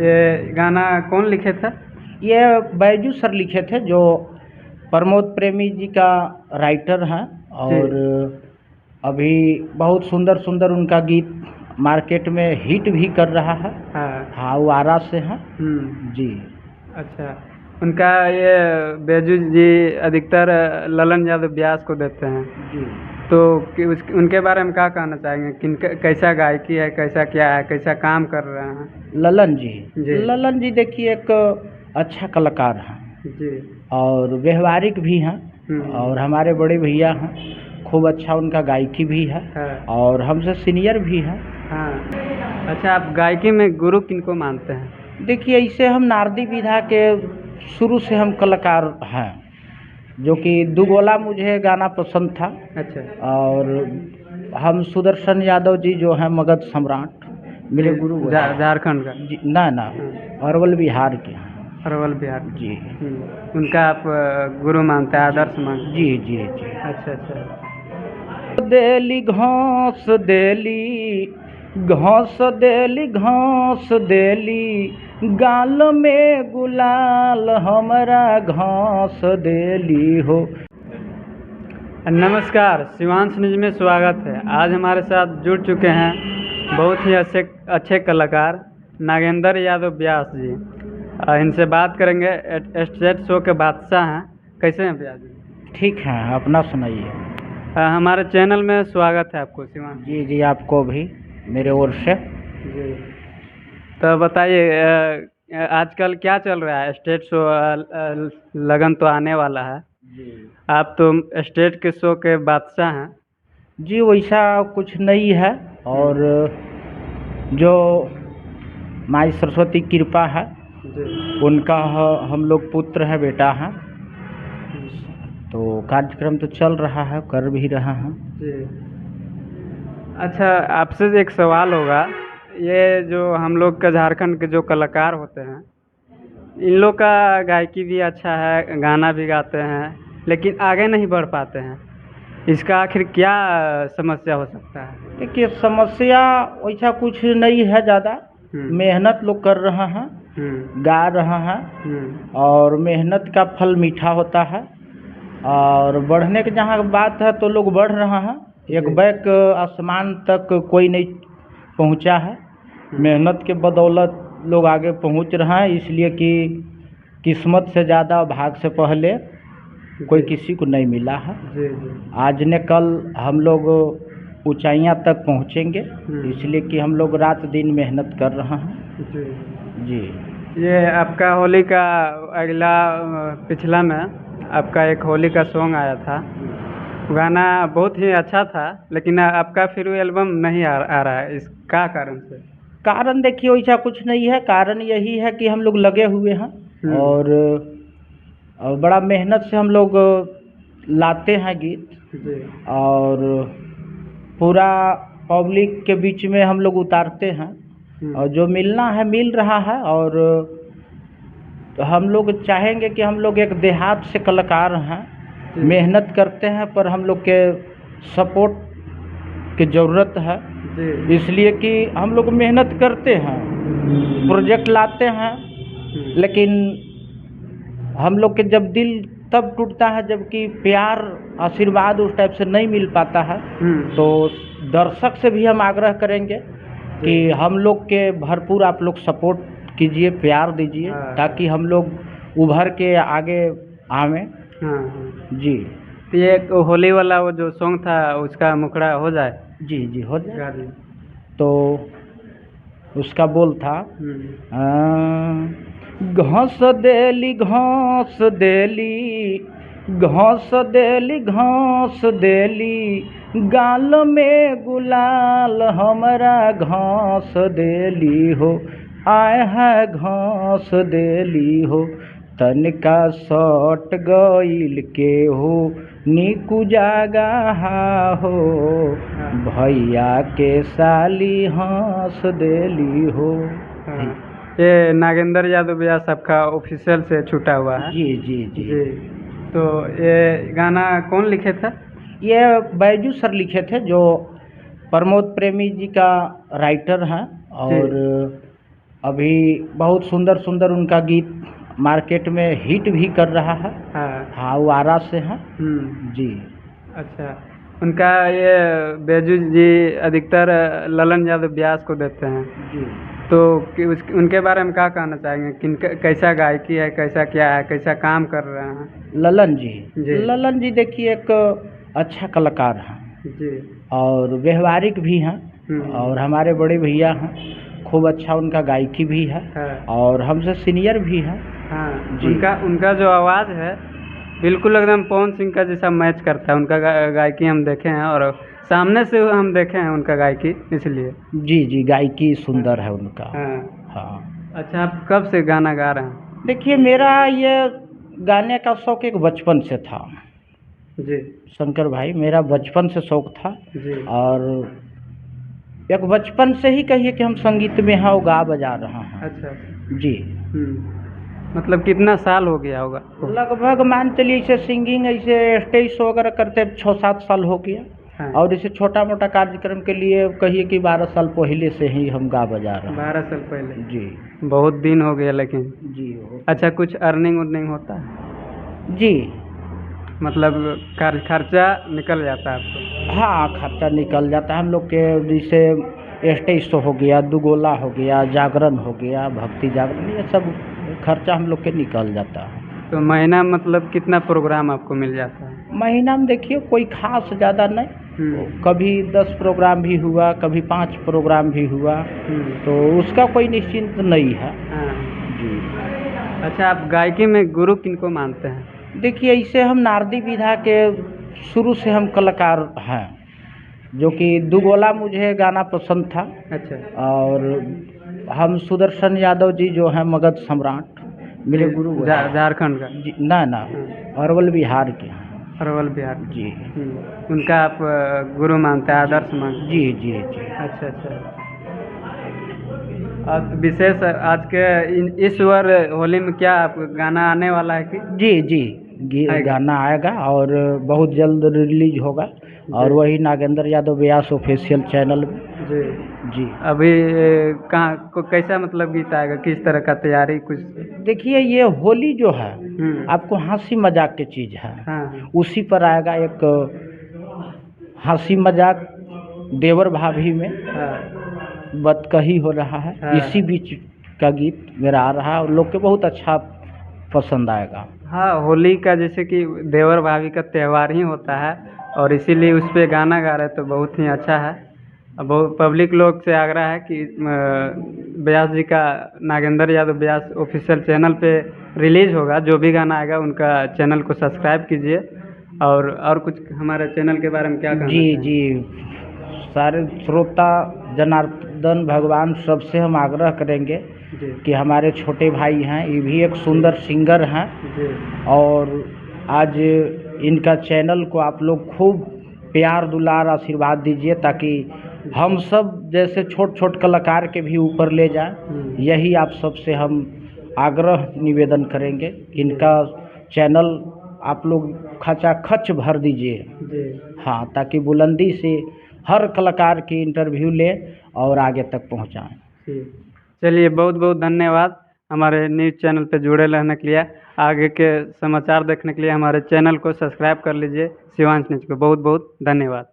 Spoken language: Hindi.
ये गाना कौन लिखे थे? ये बैजू सर लिखे थे, जो प्रमोद प्रेमी जी का राइटर हैं। और अभी बहुत सुंदर सुंदर उनका गीत मार्केट में हिट भी कर रहा है। हाँ, वो आरा से हैं जी। अच्छा, उनका ये बैजू जी अधिकतर ललन यादव व्यास को देते हैं जी। तो उनके बारे में क्या कहना चाहेंगे? कैसा गायकी है, कैसा क्या है, कैसा काम कर रहे हैं? ललन जी देखिए, एक अच्छा कलाकार हैं जी और व्यवहारिक भी हैं। और हमारे बड़े भैया हैं, खूब अच्छा उनका गायकी भी है। और हमसे सीनियर भी हैं। हाँ। अच्छा, आप गायकी में गुरु किनको मानते हैं? देखिए, इसे हम नारदी विधा के शुरू से हम कलाकार हैं, जो कि दुगोला मुझे गाना पसंद था। अच्छा। और हम सुदर्शन यादव जी जो हैं मगध सम्राट, मेरे गुरु झारखंड का जी। ना अरवल बिहार के हैं। अरवल बिहार जी। उनका आप गुरु मानते हैं, आदर्श मानते? जी। अच्छा। देली घास देली गाल में गुलाल हमरा घास देली हो। नमस्कार, शिवांश न्यूज में स्वागत है। आज हमारे साथ जुड़ चुके हैं बहुत ही अच्छे कलाकार नागेंद्र यादव व्यास जी। इनसे बात करेंगे। स्टेट शो के बादशाह हैं। कैसे हैं व्यास जी? ठीक है, अपना सुनाइए। हमारे चैनल में स्वागत है आपको शिवांश जी, आपको भी मेरे ओर से जी। तो बताइए, आजकल क्या चल रहा है? स्टेट शो लगन तो आने वाला है जी। आप तो स्टेट के शो के बादशाह हैं जी। वैसा कुछ नहीं है, और जो माई सरस्वती कृपा है उनका हम लोग पुत्र है, बेटा है। तो कार्यक्रम तो चल रहा है, कर भी रहा है जी। अच्छा, आपसे एक सवाल होगा। ये जो हम लोग का झारखंड के जो कलाकार होते हैं, इन लोग का गायकी भी अच्छा है, गाना भी गाते हैं, लेकिन आगे नहीं बढ़ पाते हैं। इसका आखिर क्या समस्या हो सकता है? देखिए, समस्या वैसा कुछ नहीं है ज़्यादा। मेहनत लोग कर रहा है, गा रहा है, और मेहनत का फल मीठा होता है। और बढ़ने की जहाँ बात है तो लोग बढ़ रहा है। एक बैक आसमान तक कोई नहीं पहुँचा है। मेहनत के बदौलत लोग आगे पहुँच रहा है, इसलिए कि किस्मत से ज़्यादा भाग से पहले कोई किसी को नहीं मिला है। आज न कल हम लोग ऊंचाइयां तक पहुँचेंगे, इसलिए कि हम लोग रात दिन मेहनत कर रहे हैं जी। ये आपका होली का पिछला में आपका एक होली का सॉन्ग आया था, गाना बहुत ही अच्छा था, लेकिन आपका फिर एल्बम नहीं आ रहा है। इसका कारण से? कारण देखिए, वैसा कुछ नहीं है। कारण यही है कि हम लोग लगे हुए हैं और बड़ा मेहनत से हम लोग लाते हैं गीत, और पूरा पब्लिक के बीच में हम लोग उतारते हैं, और जो मिलना है मिल रहा है। और तो हम लोग चाहेंगे कि हम लोग एक देहात से कलाकार हैं, मेहनत करते हैं, पर हम लोग के सपोर्ट की ज़रूरत है। इसलिए कि हम लोग मेहनत करते हैं, प्रोजेक्ट लाते हैं, लेकिन हम लोग के जब दिल तब टूटता है जबकि प्यार आशीर्वाद उस टाइप से नहीं मिल पाता है। तो दर्शक से भी हम आग्रह करेंगे कि हम लोग के भरपूर आप लोग सपोर्ट कीजिए, प्यार दीजिए, ताकि हम लोग उभर के आगे आवें। जी। तो ये होली वाला वो जो सॉन्ग था उसका मुखड़ा हो जाए? जी हो जाए। तो उसका बोल था, घास देली गाल में गुलाल हमरा घास देली हो। आए है घास देली हो, तनिका सट गईल के हो नीकू जागा हो, भैया के साली हंस देली हो। ये नागेंद्र यादव व्यास आपका ऑफिशियल से छूटा हुआ है? जी। तो ये गाना कौन लिखे थे? ये बैजू सर लिखे थे, जो प्रमोद प्रेमी जी का राइटर हैं। और अभी बहुत सुंदर सुंदर उनका गीत मार्केट में हिट भी कर रहा है। हाँ। हाँ, वो आरा से हैं। जी। अच्छा, उनका ये बैजू जी अधिकतर ललन यादव व्यास को देते हैं, जी। तो उनके बारे में क्या कहना चाहेंगे? कैसा गायकी है, कैसा क्या है, कैसा काम कर रहे हैं? ललन जी। जी। ललन जी देखिए एक अच्छा कलाकार हैं जी। और व्यवहारिक भी हैं और हमारे बड़े भैया हैं, खूब अच्छा उनका गायकी भी है हाँ। और हमसे सीनियर भी हैं। हाँ, जी। उनका जो आवाज़ है बिल्कुल एकदम पवन सिंह का जैसा मैच करता है। उनका गायकी हम देखे हैं और सामने से हम देखे हैं उनका गायकी, इसलिए। जी जी, गायकी सुंदर है उनका। हाँ। हाँ। अच्छा, आप कब से गाना गा रहे हैं? देखिए मेरा ये गाने का शौक एक बचपन से था जी। शंकर भाई, मेरा बचपन से शौक था जी। और एक बचपन से ही कहिए कि हम संगीत में हैं और गा बजा रहे हैं। अच्छा। जी। मतलब कितना साल हो गया होगा? लगभग मान चलिए इसे सिंगिंग ऐसे स्टेज शो वगैरह करते 6-7 साल हो गया। हाँ। और इसे छोटा मोटा कार्यक्रम के लिए कहिए कि 12 साल पहले से ही हम गा बजा रहे हैं। 12 साल पहले? जी। बहुत दिन हो गया लेकिन। जी। अच्छा, कुछ अर्निंग उर्निंग होता है? जी। मतलब खर्चा निकल जाता है आपको? हाँ, खर्चा निकल जाता है हम लोग के, जैसे स्टेज शो हो गया, दुगोला हो गया, जागरण हो गया, भक्ति जागरण, ये सब खर्चा हम लोग के निकल जाता है। तो महीना मतलब कितना प्रोग्राम आपको मिल जाता है? महीना में देखिए कोई खास ज़्यादा नहीं, कभी 10 प्रोग्राम भी हुआ, कभी 5 प्रोग्राम भी हुआ, तो उसका कोई निश्चिंत नहीं है। हाँ। जी। अच्छा, आप गायकी में गुरु किनको मानते हैं? देखिए इसे हम नारदी विधा के शुरू से हम कलाकार हैं, जो कि दुगोला मुझे गाना पसंद था। अच्छा। और हम सुदर्शन यादव जी जो हैं मगध सम्राट, मेरे गुरु वो हैं। झारखंड का? जी ना ना, अरवल बिहार के हैं। अरवल बिहार? जी। उनका आप गुरु मानते हैं, आदर्श मानते हैं? जी जी जी। अच्छा अच्छा। और विशेष आज के इस बार होली में क्या आप गाना आने वाला है कि? जी जी, आएगा? गाना आएगा और बहुत जल्द रिलीज होगा और वही नागेंद्र यादव व्यास ऑफिशियल चैनल में। जी। जी। अभी कैसा मतलब गीत आएगा, किस तरह का तैयारी कुछ? देखिए ये होली जो है आपको हंसी मजाक की चीज़ है। हाँ। उसी पर आएगा एक हंसी मजाक देवर भाभी में हाँ। बतकही हो रहा है। हाँ। इसी बीच का गीत मेरा आ रहा है और लोग के बहुत अच्छा पसंद आएगा। हाँ, होली का जैसे कि देवर भाभी का त्यौहार ही होता है और इसीलिए उस पर गाना गा रहे तो बहुत ही अच्छा है। अब बहुत पब्लिक लोग से आग्रह है कि व्यास जी का, नागेंद्र यादव व्यास ऑफिशियल चैनल पे रिलीज होगा, जो भी गाना आएगा उनका चैनल को सब्सक्राइब कीजिए। और कुछ हमारे चैनल के बारे में क्या कहना जी चाहेंगे? जी, सारे श्रोता जनार्दन भगवान सबसे हम आग्रह करेंगे जी। कि हमारे छोटे भाई हैं, ये भी एक सुंदर सिंगर हैं जी। और आज इनका चैनल को आप लोग खूब प्यार दुलार आशीर्वाद दीजिए ताकि हम सब जैसे छोट छोट कलाकार के भी ऊपर ले जाएं। यही आप सबसे हम आग्रह निवेदन करेंगे। इनका चैनल आप लोग खचाखच भर दीजिए। जी। हाँ, ताकि बुलंदी से हर कलाकार की इंटरव्यू ले और आगे तक पहुंचाएं। चलिए, बहुत बहुत धन्यवाद हमारे न्यूज़ चैनल पे जुड़े रहने के लिए। आगे के समाचार देखने के लिए हमारे चैनल को सब्सक्राइब कर लीजिए। शिवांश न्यूज़ को बहुत बहुत धन्यवाद।